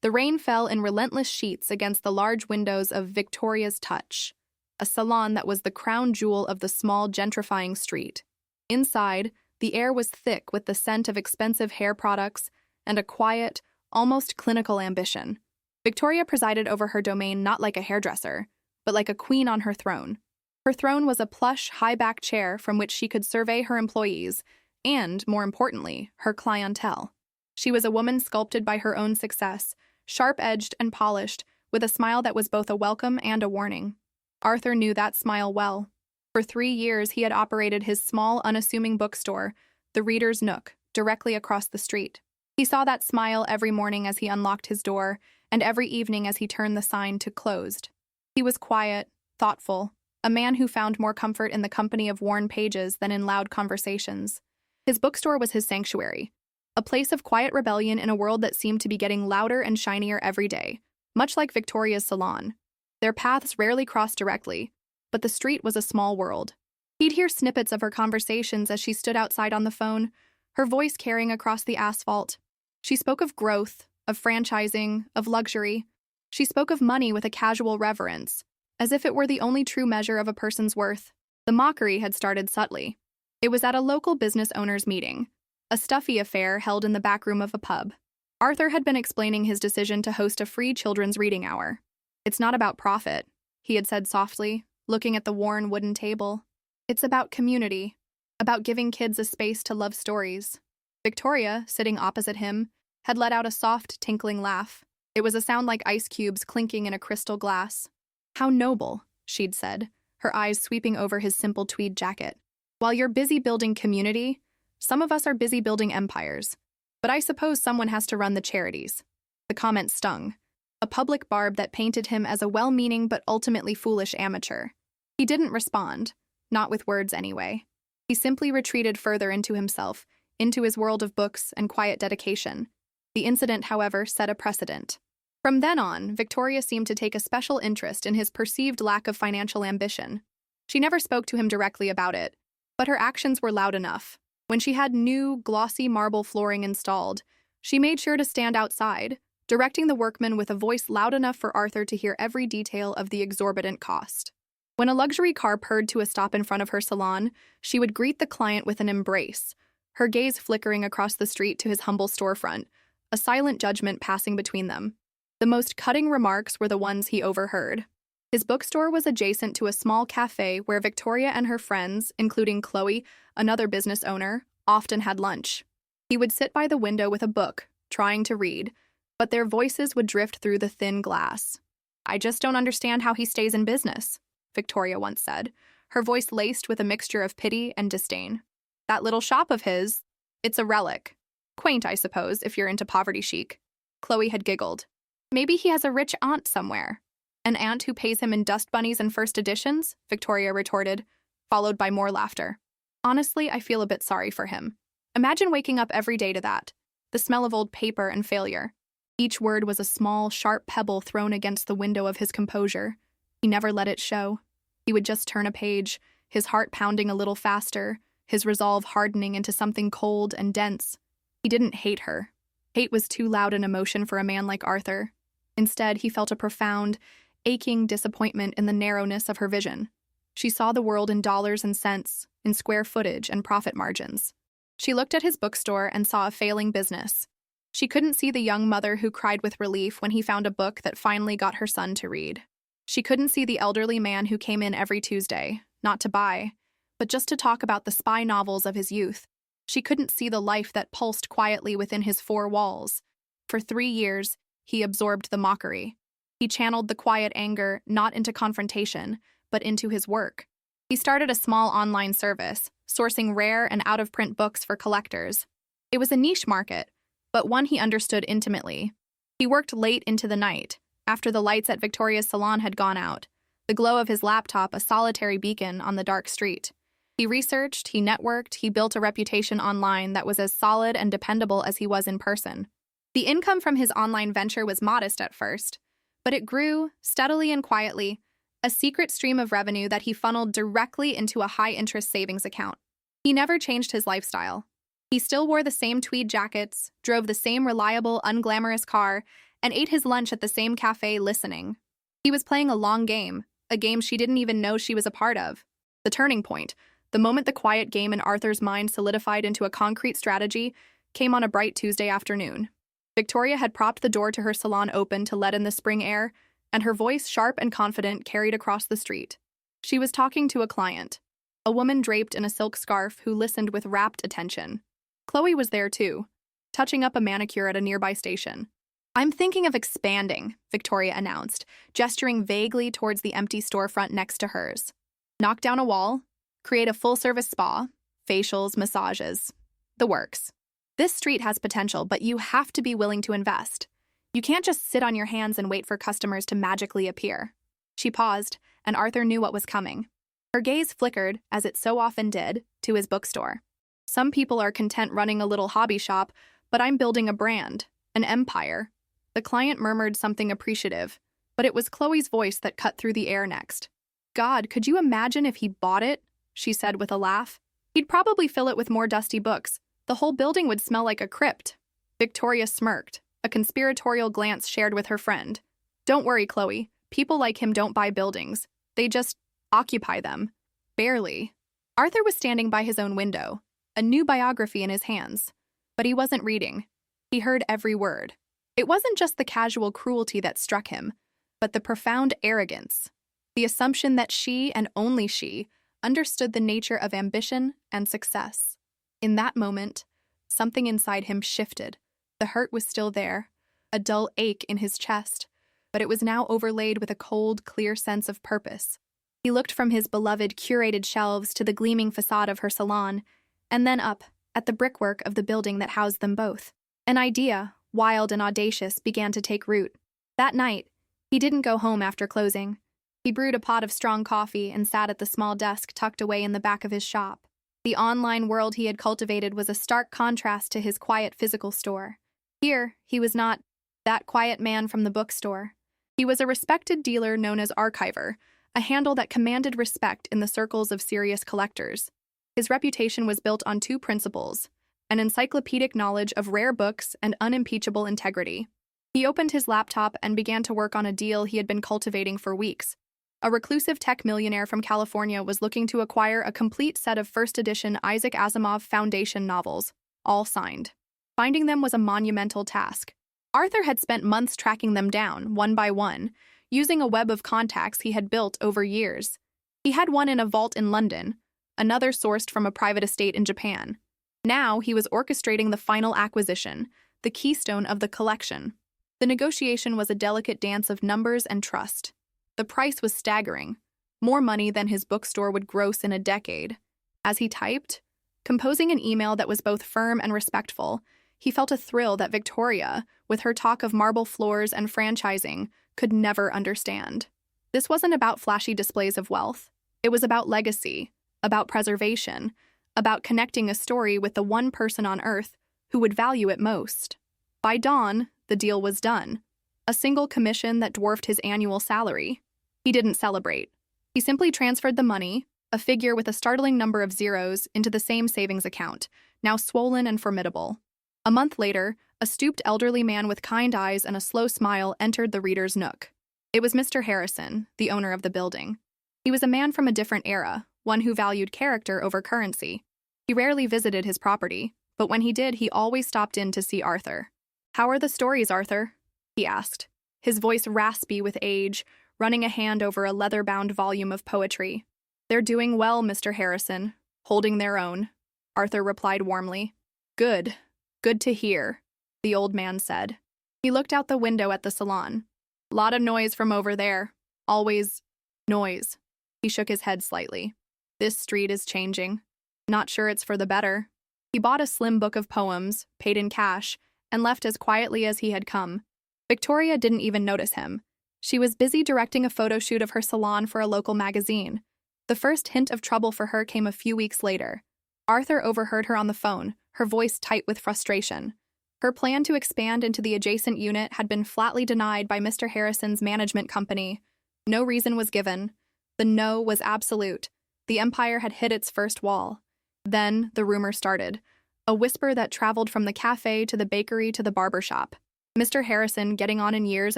The rain fell in relentless sheets against the large windows of Victoria's Touch, a salon that was the crown jewel of the small, gentrifying street. Inside, the air was thick with the scent of expensive hair products and a quiet, almost clinical ambition. Victoria presided over her domain not like a hairdresser, but like a queen on her throne. Her throne was a plush, high-backed chair from which she could survey her employees and, more importantly, her clientele. She was a woman sculpted by her own success, sharp-edged and polished, with a smile that was both a welcome and a warning. Arthur knew that smile well. For 3 years, he had operated his small, unassuming bookstore, the Reader's Nook, directly across the street. He saw that smile every morning as he unlocked his door, and every evening as he turned the sign to closed. He was quiet, thoughtful, a man who found more comfort in the company of worn pages than in loud conversations. His bookstore was his sanctuary, a place of quiet rebellion in a world that seemed to be getting louder and shinier every day, much like Victoria's salon. Their paths rarely crossed directly, but the street was a small world. He'd hear snippets of her conversations as she stood outside on the phone, her voice carrying across the asphalt. She spoke of growth, of franchising, of luxury. She spoke of money with a casual reverence, as if it were the only true measure of a person's worth. The mockery had started subtly. It was at a local business owners' meeting, a stuffy affair held in the back room of a pub. Arthur had been explaining his decision to host a free children's reading hour. "It's not about profit," he had said softly, looking at the worn wooden table. "It's about community, about giving kids a space to love stories." Victoria, sitting opposite him, had let out a soft, tinkling laugh. It was a sound like ice cubes clinking in a crystal glass. "How noble," she'd said, her eyes sweeping over his simple tweed jacket. "While you're busy building community, some of us are busy building empires. But I suppose someone has to run the charities." The comment stung, a public barb that painted him as a well-meaning but ultimately foolish amateur. He didn't respond, not with words anyway. He simply retreated further into himself, into his world of books and quiet dedication. The incident, however, set a precedent. From then on, Victoria seemed to take a special interest in his perceived lack of financial ambition. She never spoke to him directly about it, but her actions were loud enough. When she had new, glossy marble flooring installed, she made sure to stand outside, directing the workmen with a voice loud enough for Arthur to hear every detail of the exorbitant cost. When a luxury car purred to a stop in front of her salon, she would greet the client with an embrace, her gaze flickering across the street to his humble storefront, a silent judgment passing between them. The most cutting remarks were the ones he overheard. His bookstore was adjacent to a small cafe where Victoria and her friends, including Chloe, another business owner, often had lunch. He would sit by the window with a book, trying to read, but their voices would drift through the thin glass. "I just don't understand how he stays in business," Victoria once said, her voice laced with a mixture of pity and disdain. "That little shop of his, it's a relic. Quaint, I suppose, if you're into poverty chic." Chloe had giggled. "Maybe he has a rich aunt somewhere." "An aunt who pays him in dust bunnies and first editions?" Victoria retorted, followed by more laughter. "Honestly, I feel a bit sorry for him. Imagine waking up every day to that, the smell of old paper and failure." Each word was a small, sharp pebble thrown against the window of his composure. He never let it show. He would just turn a page, his heart pounding a little faster, his resolve hardening into something cold and dense. He didn't hate her. Hate was too loud an emotion for a man like Arthur. Instead, he felt a profound, aching disappointment in the narrowness of her vision. She saw the world in dollars and cents, in square footage and profit margins. She looked at his bookstore and saw a failing business. She couldn't see the young mother who cried with relief when he found a book that finally got her son to read. She couldn't see the elderly man who came in every Tuesday, not to buy, but just to talk about the spy novels of his youth. She couldn't see the life that pulsed quietly within his four walls. For 3 years, he absorbed the mockery. He channeled the quiet anger not into confrontation, but into his work. He started a small online service, sourcing rare and out-of-print books for collectors. It was a niche market, but one he understood intimately. He worked late into the night, after the lights at Victoria's salon had gone out, the glow of his laptop a solitary beacon on the dark street. He researched, he networked, he built a reputation online that was as solid and dependable as he was in person. The income from his online venture was modest at first, but it grew, steadily and quietly, a secret stream of revenue that he funneled directly into a high-interest savings account. He never changed his lifestyle. He still wore the same tweed jackets, drove the same reliable, unglamorous car, and ate his lunch at the same cafe listening. He was playing a long game, a game she didn't even know she was a part of. The turning point, the moment the quiet game in Arthur's mind solidified into a concrete strategy, came on a bright Tuesday afternoon. Victoria had propped the door to her salon open to let in the spring air, and her voice, sharp and confident, carried across the street. She was talking to a client, a woman draped in a silk scarf who listened with rapt attention. Chloe was there too, touching up a manicure at a nearby station. "I'm thinking of expanding," Victoria announced, gesturing vaguely towards the empty storefront next to hers. "Knock down a wall, create a full-service spa, facials, massages, the works. This street has potential, but you have to be willing to invest. You can't just sit on your hands and wait for customers to magically appear." She paused, and Arthur knew what was coming. Her gaze flickered, as it so often did, to his bookstore. "Some people are content running a little hobby shop, but I'm building a brand, an empire." The client murmured something appreciative, but it was Chloe's voice that cut through the air next. "God, could you imagine if he bought it?" she said with a laugh. "He'd probably fill it with more dusty books. The whole building would smell like a crypt." Victoria smirked, a conspiratorial glance shared with her friend. "Don't worry, Chloe. People like him don't buy buildings. They just occupy them." Barely. Arthur was standing by his own window, a new biography in his hands. But he wasn't reading. He heard every word. It wasn't just the casual cruelty that struck him, but the profound arrogance, the assumption that she, and only she, understood the nature of ambition and success. In that moment, something inside him shifted. The hurt was still there, a dull ache in his chest, but it was now overlaid with a cold, clear sense of purpose. He looked from his beloved, curated shelves to the gleaming facade of her salon, and then up at the brickwork of the building that housed them both. An idea, wild and audacious, began to take root. That night, he didn't go home after closing. He brewed a pot of strong coffee and sat at the small desk tucked away in the back of his shop. The online world he had cultivated was a stark contrast to his quiet physical store. Here, he was not that quiet man from the bookstore. He was a respected dealer known as Archiver, a handle that commanded respect in the circles of serious collectors. His reputation was built on two principles: an encyclopedic knowledge of rare books and unimpeachable integrity. He opened his laptop and began to work on a deal he had been cultivating for weeks. A reclusive tech millionaire from California was looking to acquire a complete set of first-edition Isaac Asimov Foundation novels, all signed. Finding them was a monumental task. Arthur had spent months tracking them down, one by one, using a web of contacts he had built over years. He had one in a vault in London, another sourced from a private estate in Japan. Now he was orchestrating the final acquisition, the keystone of the collection. The negotiation was a delicate dance of numbers and trust. The price was staggering, more money than his bookstore would gross in a decade. As he typed, composing an email that was both firm and respectful, he felt a thrill that Victoria, with her talk of marble floors and franchising, could never understand. This wasn't about flashy displays of wealth. It was about legacy, about preservation, about connecting a story with the one person on Earth who would value it most. By dawn, the deal was done. A single commission that dwarfed his annual salary. He didn't celebrate. He simply transferred the money, a figure with a startling number of zeros, into the same savings account, now swollen and formidable. A month later, a stooped elderly man with kind eyes and a slow smile entered the reader's nook. It was Mr. Harrison, the owner of the building. He was a man from a different era, one who valued character over currency. He rarely visited his property, but when he did, he always stopped in to see Arthur. "How are the stories, Arthur?" he asked, his voice raspy with age, running a hand over a leather-bound volume of poetry. "They're doing well, Mr. Harrison, holding their own," Arthur replied warmly. "Good. Good to hear," the old man said. He looked out the window at the salon. "Lot of noise from over there. Always noise." He shook his head slightly. "This street is changing. Not sure it's for the better." He bought a slim book of poems, paid in cash, and left as quietly as he had come. Victoria didn't even notice him. She was busy directing a photo shoot of her salon for a local magazine. The first hint of trouble for her came a few weeks later. Arthur overheard her on the phone, her voice tight with frustration. Her plan to expand into the adjacent unit had been flatly denied by Mr. Harrison's management company. No reason was given. The no was absolute. The empire had hit its first wall. Then the rumor started, a whisper that traveled from the cafe to the bakery to the barber shop. Mr. Harrison, getting on in years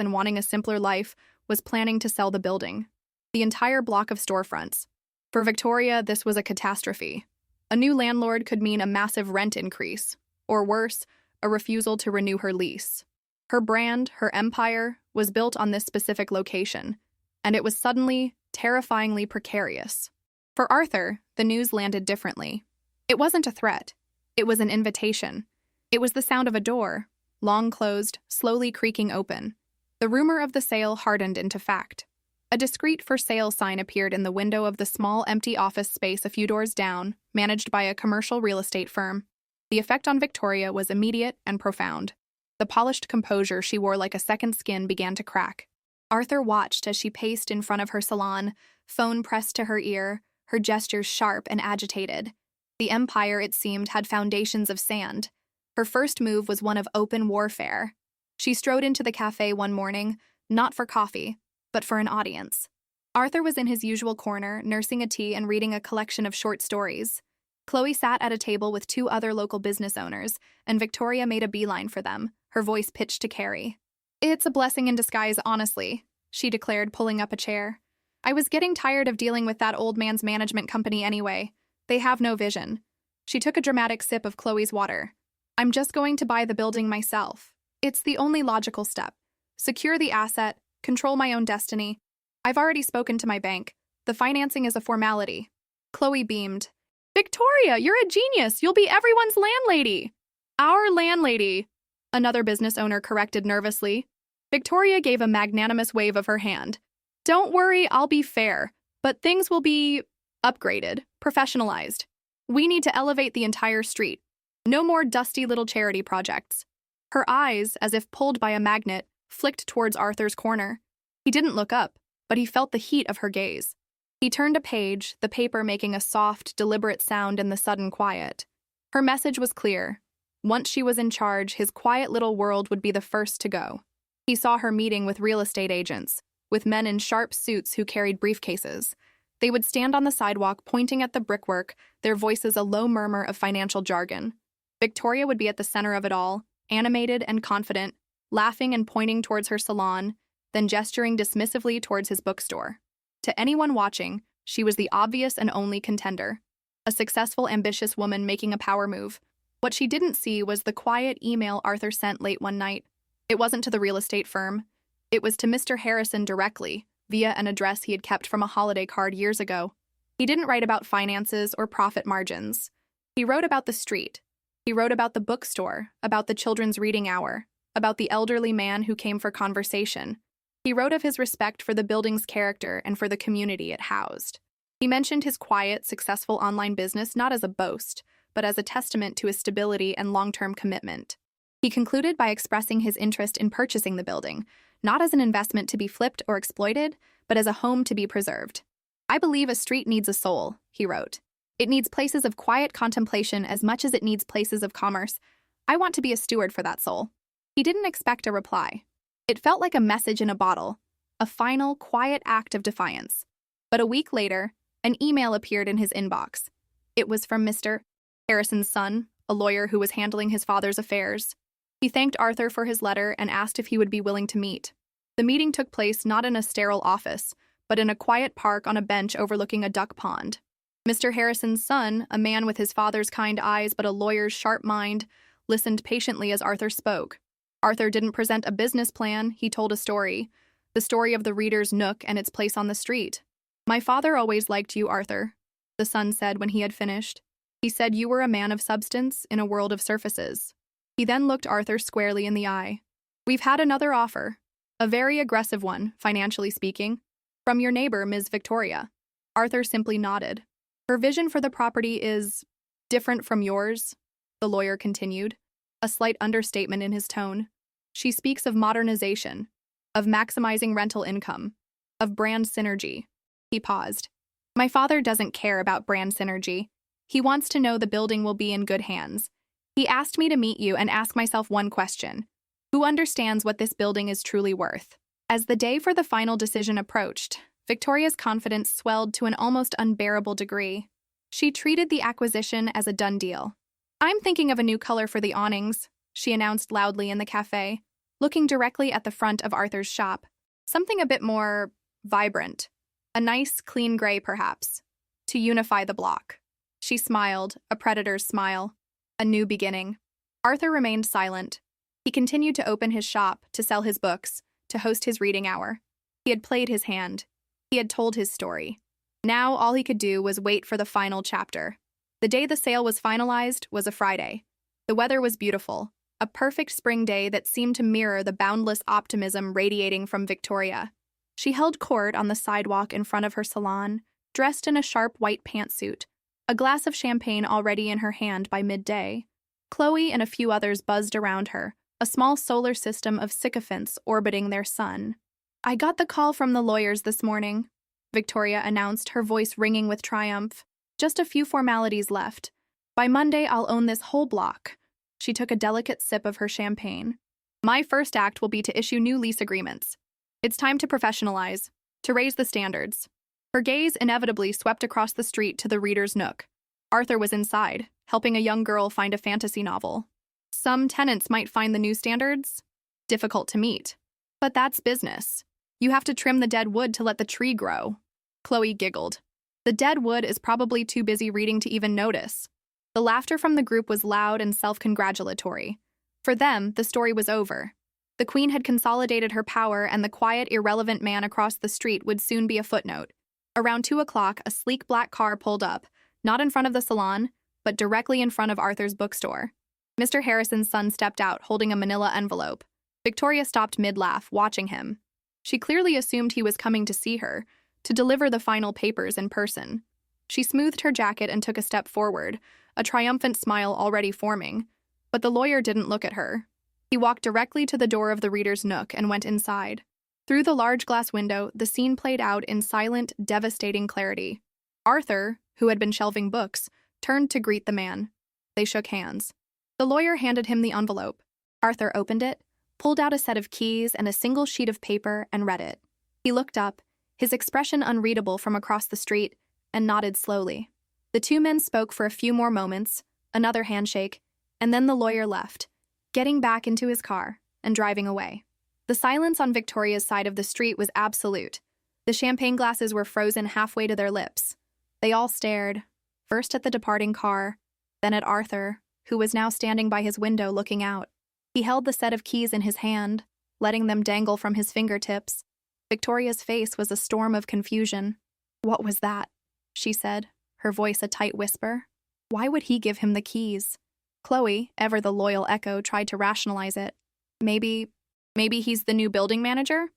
and wanting a simpler life, was planning to sell the building. The entire block of storefronts. For Victoria, this was a catastrophe. A new landlord could mean a massive rent increase, or worse, a refusal to renew her lease. Her brand, her empire, was built on this specific location, and it was suddenly, terrifyingly precarious. For Arthur, the news landed differently. It wasn't a threat. It was an invitation. It was the sound of a door, long closed, slowly creaking open. The rumor of the sale hardened into fact. A discreet for sale sign appeared in the window of the small empty office space a few doors down, managed by a commercial real estate firm. The effect on Victoria was immediate and profound. The polished composure she wore like a second skin began to crack. Arthur watched as she paced in front of her salon, phone pressed to her ear, her gestures sharp and agitated. The empire, it seemed, had foundations of sand. Her first move was one of open warfare. She strode into the cafe one morning, not for coffee, but for an audience. Arthur was in his usual corner, nursing a tea and reading a collection of short stories. Chloe sat at a table with two other local business owners, and Victoria made a beeline for them, her voice pitched to Carrie. "It's a blessing in disguise, honestly," she declared, pulling up a chair. "I was getting tired of dealing with that old man's management company anyway. They have no vision." She took a dramatic sip of Chloe's water. "I'm just going to buy the building myself. It's the only logical step. Secure the asset, control my own destiny. I've already spoken to my bank. The financing is a formality." Chloe beamed. "Victoria, you're a genius. You'll be everyone's landlady." "Our landlady," another business owner corrected nervously. Victoria gave a magnanimous wave of her hand. "Don't worry, I'll be fair, but things will be upgraded, professionalized. We need to elevate the entire street. No more dusty little charity projects." Her eyes, as if pulled by a magnet, flicked towards Arthur's corner. He didn't look up, but he felt the heat of her gaze. He turned a page, the paper making a soft, deliberate sound in the sudden quiet. Her message was clear. Once she was in charge, his quiet little world would be the first to go. He saw her meeting with real estate agents, with men in sharp suits who carried briefcases. They would stand on the sidewalk pointing at the brickwork, their voices a low murmur of financial jargon. Victoria would be at the center of it all, animated and confident, laughing and pointing towards her salon, then gesturing dismissively towards his bookstore. To anyone watching, she was the obvious and only contender. A successful, ambitious woman making a power move. What she didn't see was the quiet email Arthur sent late one night. It wasn't to the real estate firm. It was to Mr. Harrison directly, via an address he had kept from a holiday card years ago. He didn't write about finances or profit margins. He wrote about the street. He wrote about the bookstore, about the children's reading hour, about the elderly man who came for conversation. He wrote of his respect for the building's character and for the community it housed. He mentioned his quiet, successful online business not as a boast, but as a testament to his stability and long-term commitment. He concluded by expressing his interest in purchasing the building, not as an investment to be flipped or exploited, but as a home to be preserved. "I believe a street needs a soul," he wrote. "It needs places of quiet contemplation as much as it needs places of commerce. I want to be a steward for that soul." He didn't expect a reply. It felt like a message in a bottle, a final, quiet act of defiance. But a week later, an email appeared in his inbox. It was from Mr. Harrison's son, a lawyer who was handling his father's affairs. He thanked Arthur for his letter and asked if he would be willing to meet. The meeting took place not in a sterile office, but in a quiet park on a bench overlooking a duck pond. Mr. Harrison's son, a man with his father's kind eyes but a lawyer's sharp mind, listened patiently as Arthur spoke. Arthur didn't present a business plan, he told a story. The story of the reader's nook and its place on the street. "My father always liked you, Arthur," the son said when he had finished. "He said you were a man of substance in a world of surfaces." He then looked Arthur squarely in the eye. "We've had another offer, a very aggressive one, financially speaking, from your neighbor, Ms. Victoria." Arthur simply nodded. "Her vision for the property is different from yours," the lawyer continued, a slight understatement in his tone. "She speaks of modernization, of maximizing rental income, of brand synergy." He paused. "My father doesn't care about brand synergy. He wants to know the building will be in good hands. He asked me to meet you and ask myself one question. Who understands what this building is truly worth?" As the day for the final decision approached, Victoria's confidence swelled to an almost unbearable degree. She treated the acquisition as a done deal. "I'm thinking of a new color for the awnings," she announced loudly in the cafe. looking directly at the front of Arthur's shop. Something a bit more vibrant. A nice, clean gray, perhaps, to unify the block. She smiled, a predator's smile. A new beginning. Arthur remained silent. He continued to open his shop, to sell his books, to host his reading hour. He had played his hand. He had told his story. Now all he could do was wait for the final chapter. The day the sale was finalized was a Friday. The weather was beautiful, a perfect spring day that seemed to mirror the boundless optimism radiating from Victoria. She held court on the sidewalk in front of her salon, dressed in a sharp white pantsuit, a glass of champagne already in her hand by midday. Chloe and a few others buzzed around her, a small solar system of sycophants orbiting their sun. "I got the call from the lawyers this morning," Victoria announced, her voice ringing with triumph. "Just a few formalities left. By Monday, I'll own this whole block." She took a delicate sip of her champagne. "My first act will be to issue new lease agreements. It's time to professionalize, to raise the standards." Her gaze inevitably swept across the street to the reader's nook. Arthur was inside, helping a young girl find a fantasy novel. Some tenants might find the new standards difficult to meet. But that's business. You have to trim the dead wood to let the tree grow. Chloe giggled. The dead wood is probably too busy reading to even notice. The laughter from the group was loud and self-congratulatory. For them, the story was over. The queen had consolidated her power, and the quiet, irrelevant man across the street would soon be a footnote. Around 2 o'clock, a sleek black car pulled up, not in front of the salon, but directly in front of Arthur's bookstore. Mr. Harrison's son stepped out, holding a manila envelope. Victoria stopped mid-laugh, watching him. She clearly assumed he was coming to see her, to deliver the final papers in person. She smoothed her jacket and took a step forward, a triumphant smile already forming. But the lawyer didn't look at her. He walked directly to the door of the reader's nook and went inside. Through the large glass window, the scene played out in silent, devastating clarity. Arthur, who had been shelving books, turned to greet the man. They shook hands. The lawyer handed him the envelope. Arthur opened it, pulled out a set of keys and a single sheet of paper, and read it. He looked up, his expression unreadable from across the street, and nodded slowly. The two men spoke for a few more moments, another handshake, and then the lawyer left, getting back into his car and driving away. The silence on Victoria's side of the street was absolute. The champagne glasses were frozen halfway to their lips. They all stared, first at the departing car, then at Arthur, who was now standing by his window looking out. He held the set of keys in his hand, letting them dangle from his fingertips. Victoria's face was a storm of confusion. "What was that?" she said, her voice a tight whisper. Why would he give him the keys? Chloe, ever the loyal echo, tried to rationalize it. Maybe he's the new building manager?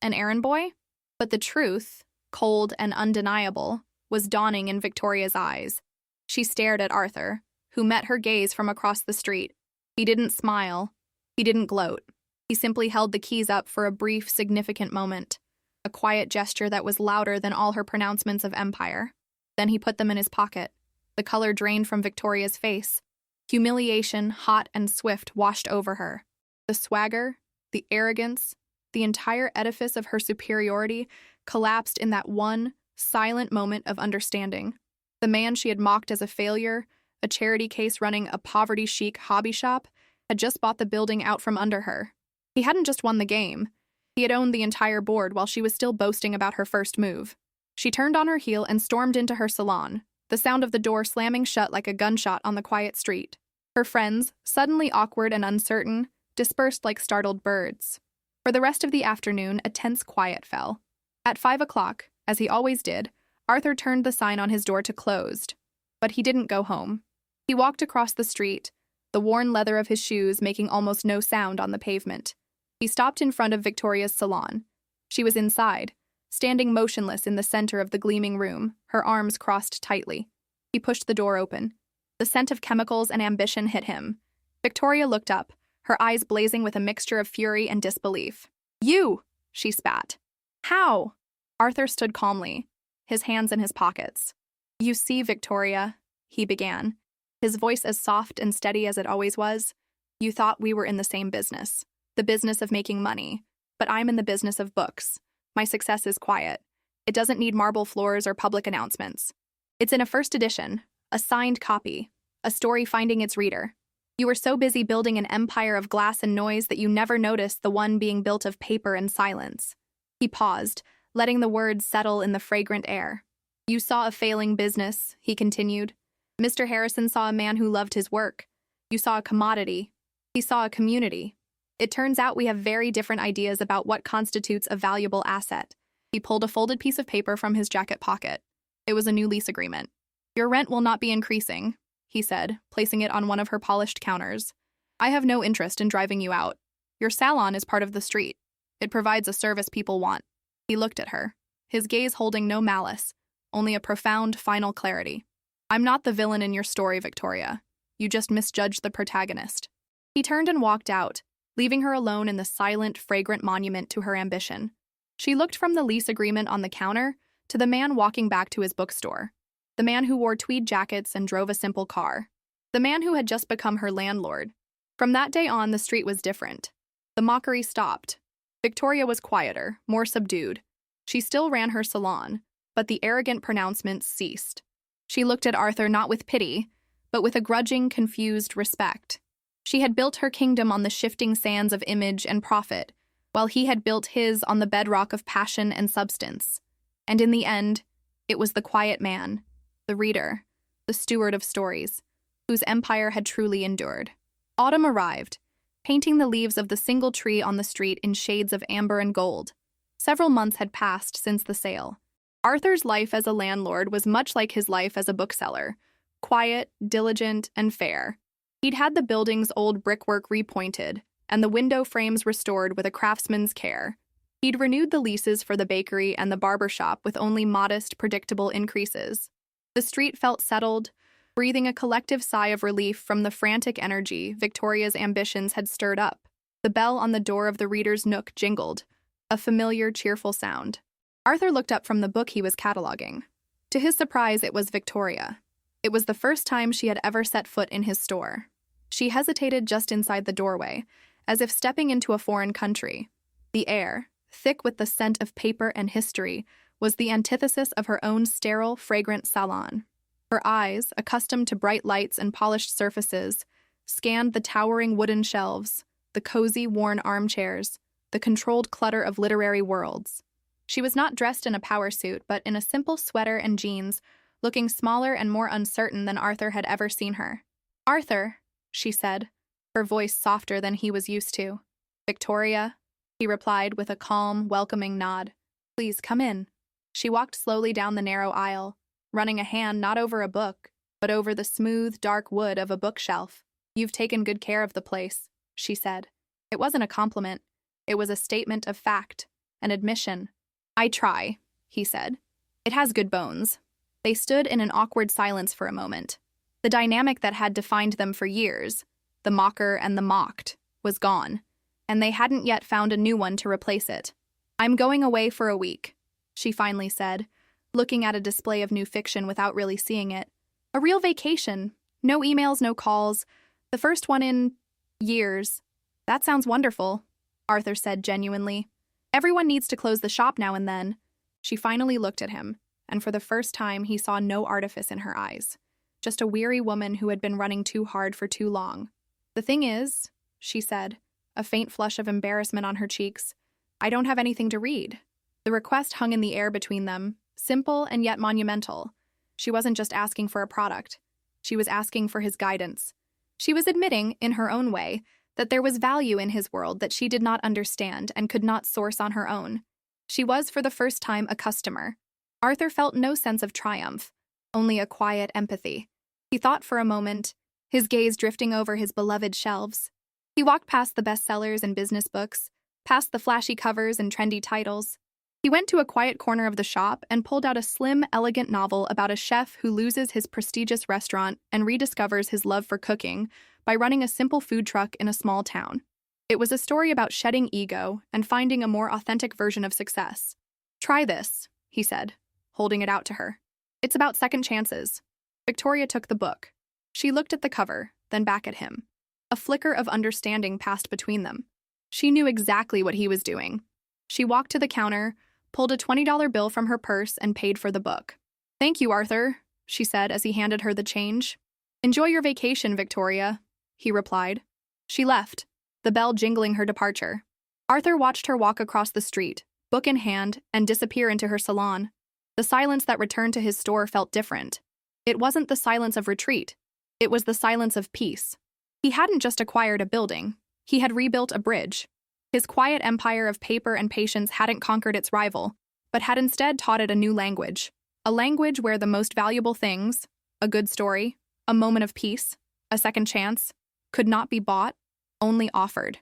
An errand boy? But the truth, cold and undeniable, was dawning in Victoria's eyes. She stared at Arthur, who met her gaze from across the street. He didn't smile. He didn't gloat. He simply held the keys up for a brief, significant moment, a quiet gesture that was louder than all her pronouncements of empire. Then he put them in his pocket. The color drained from Victoria's face. Humiliation, hot and swift, washed over her. The swagger, the arrogance, the entire edifice of her superiority collapsed in that one, silent moment of understanding. The man she had mocked as a failure, a charity case running a poverty-chic hobby shop, had just bought the building out from under her. He hadn't just won the game. He had owned the entire board while she was still boasting about her first move. She turned on her heel and stormed into her salon, the sound of the door slamming shut like a gunshot on the quiet street. Her friends, suddenly awkward and uncertain, dispersed like startled birds. For the rest of the afternoon, a tense quiet fell. At 5 o'clock, as he always did, Arthur turned the sign on his door to closed. But he didn't go home. He walked across the street, the worn leather of his shoes making almost no sound on the pavement. He stopped in front of Victoria's salon. She was inside, standing motionless in the center of the gleaming room, her arms crossed tightly. He pushed the door open. The scent of chemicals and ambition hit him. Victoria looked up, her eyes blazing with a mixture of fury and disbelief. "You!" she spat. "How?" Arthur stood calmly, his hands in his pockets. "You see, Victoria," he began, his voice as soft and steady as it always was, "you thought we were in the same business, the business of making money, but I'm in the business of books. My success is quiet. It doesn't need marble floors or public announcements. It's in a first edition, a signed copy, a story finding its reader. You were so busy building an empire of glass and noise that you never noticed the one being built of paper and silence. He paused, letting the words settle in the fragrant air. You saw a failing business, he continued. Mr. Harrison saw a man who loved his work. You saw a commodity. He saw a community. It turns out we have very different ideas about what constitutes a valuable asset. He pulled a folded piece of paper from his jacket pocket. It was a new lease agreement. Your rent will not be increasing, he said, placing it on one of her polished counters. I have no interest in driving you out. Your salon is part of the street. It provides a service people want. He looked at her, his gaze holding no malice, only a profound, final clarity. I'm not the villain in your story, Victoria. You just misjudged the protagonist. He turned and walked out, leaving her alone in the silent, fragrant monument to her ambition. She looked from the lease agreement on the counter to the man walking back to his bookstore. The man who wore tweed jackets and drove a simple car. The man who had just become her landlord. From that day on, the street was different. The mockery stopped. Victoria was quieter, more subdued. She still ran her salon, but the arrogant pronouncements ceased. She looked at Arthur not with pity, but with a grudging, confused respect. She had built her kingdom on the shifting sands of image and profit, while he had built his on the bedrock of passion and substance. And in the end, it was the quiet man, the reader, the steward of stories, whose empire had truly endured. Autumn arrived, painting the leaves of the single tree on the street in shades of amber and gold. Several months had passed since the sale. Arthur's life as a landlord was much like his life as a bookseller, quiet, diligent, and fair. He'd had the building's old brickwork repointed, and the window frames restored with a craftsman's care. He'd renewed the leases for the bakery and the barber shop with only modest, predictable increases. The street felt settled, breathing a collective sigh of relief from the frantic energy Victoria's ambitions had stirred up. The bell on the door of the reader's nook jingled, a familiar, cheerful sound. Arthur looked up from the book he was cataloging. To his surprise, it was Victoria. It was the first time she had ever set foot in his store. She hesitated just inside the doorway, as if stepping into a foreign country. The air, thick with the scent of paper and history, was the antithesis of her own sterile, fragrant salon. Her eyes, accustomed to bright lights and polished surfaces, scanned the towering wooden shelves, the cozy, worn armchairs, the controlled clutter of literary worlds. She was not dressed in a power suit, but in a simple sweater and jeans, looking smaller and more uncertain than Arthur had ever seen her. "Arthur," she said, her voice softer than he was used to. "Victoria," he replied with a calm, welcoming nod. "Please come in." She walked slowly down the narrow aisle, running a hand not over a book, but over the smooth, dark wood of a bookshelf. "You've taken good care of the place," she said. It wasn't a compliment. It was a statement of fact, an admission. "I try," he said. "It has good bones." They stood in an awkward silence for a moment. The dynamic that had defined them for years, the mocker and the mocked, was gone, and they hadn't yet found a new one to replace it. "I'm going away for a week," she finally said, looking at a display of new fiction without really seeing it. "A real vacation. No emails, no calls. The first one in years." "That sounds wonderful," Arthur said genuinely. "Everyone needs to close the shop now and then." She finally looked at him, and for the first time he saw no artifice in her eyes. Just a weary woman who had been running too hard for too long. "The thing is," she said, a faint flush of embarrassment on her cheeks, "I don't have anything to read." The request hung in the air between them, simple and yet monumental. She wasn't just asking for a product. She was asking for his guidance. She was admitting, in her own way, that there was value in his world that she did not understand and could not source on her own. She was, for the first time, a customer. Arthur felt no sense of triumph, only a quiet empathy. He thought for a moment, his gaze drifting over his beloved shelves. He walked past the bestsellers and business books, past the flashy covers and trendy titles. He went to a quiet corner of the shop and pulled out a slim, elegant novel about a chef who loses his prestigious restaurant and rediscovers his love for cooking by running a simple food truck in a small town. It was a story about shedding ego and finding a more authentic version of success. "Try this," he said, holding it out to her. "It's about second chances." Victoria took the book. She looked at the cover, then back at him. A flicker of understanding passed between them. She knew exactly what he was doing. She walked to the counter, pulled a $20 bill from her purse, and paid for the book. "Thank you, Arthur," she said as he handed her the change. "Enjoy your vacation, Victoria." he replied. She left, the bell jingling her departure. Arthur watched her walk across the street, book in hand, and disappear into her salon. The silence that returned to his store felt different. It wasn't the silence of retreat. It was the silence of peace. He hadn't just acquired a building. He had rebuilt a bridge. His quiet empire of paper and patience hadn't conquered its rival, but had instead taught it a new language. A language where the most valuable things, a good story, a moment of peace, a second chance, could not be bought, only offered.